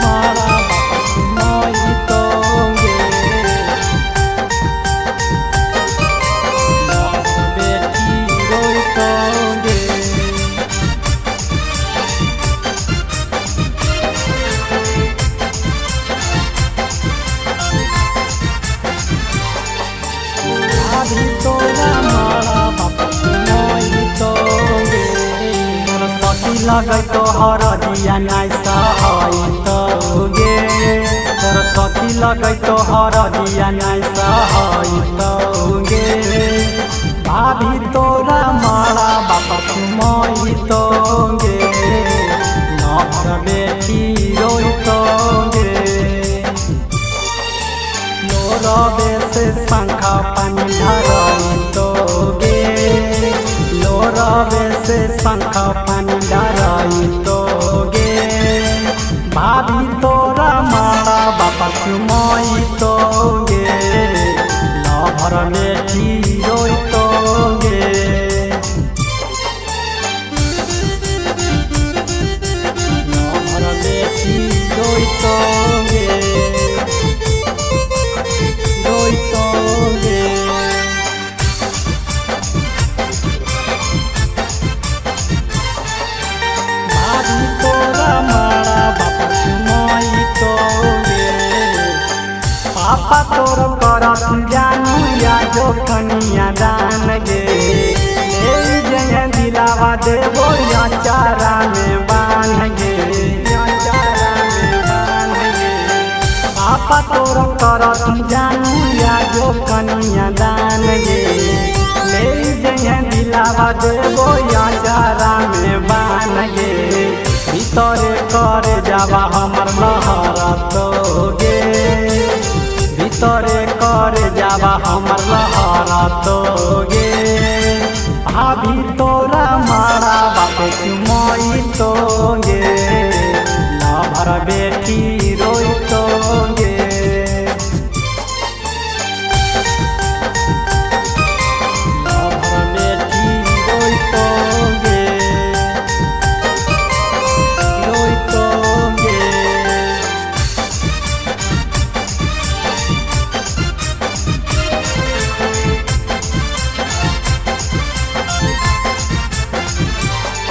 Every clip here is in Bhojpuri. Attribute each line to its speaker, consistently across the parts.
Speaker 1: मारा बापा तुमोई अभी तोरा मारा बापा तुमोई तोगे मोर सखी लगै तो हरदिया नाइ सहै तोगे मोर सखी लगै तो हरदिया नाइ सहै तोगे भाभी तोरा मारा बापा तुमोई तोगे नहर बेटी रोई तोगे लोरबे से शंखा पानी ढारई तोगे लोरबे से शंखा पानी ढारई तोगे भाभी तोरा मारा बापा तुमोई तोगे लभर बेटी रोई तोगे लभर बेटी रोई तोगे पापा तोर करत जानू या जो कनिया दान गे ले जय दिलावा देवो या चारा में बांध गे या चारा में बांध गे पापा तोर करत जानू या जो कनिया दान गे ले जय दिलावा देवो या चारा में बांध गे भीतरे कर जावा हमर लहरा तोगे भीतरे कर जावा हमर लहरा तोगे भाभी तोरा मारा बापा तुमोई तोगे लभर बेटी रोई तोगे लभर बेटी रोई तोगे रोई तोगे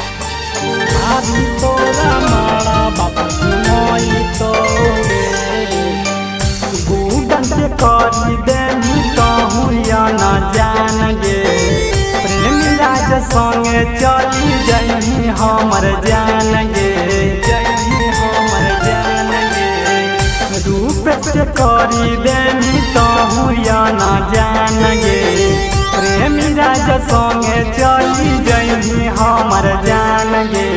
Speaker 1: अभी तोरा मारा बापा तुमोई तोगे गूगल से करी देनी कहूँ या न जान गे प्रेम राज संगे चली जही हमर जान गे जही हमर जान गे रूप से करी देनी कहूँ या न जान गे प्रेम राज संगे चली जही हमर जान गे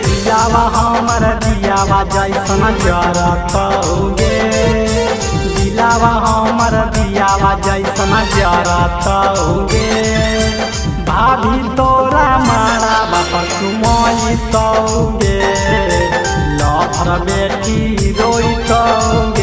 Speaker 1: दियावा हमर दियावा जैसन जरतौगे दिलावा हमर दियावा जैसन जरतौगे भाभी तोरा मारा बापा तुमोई तोगे लभर बेटी रोई तोगे।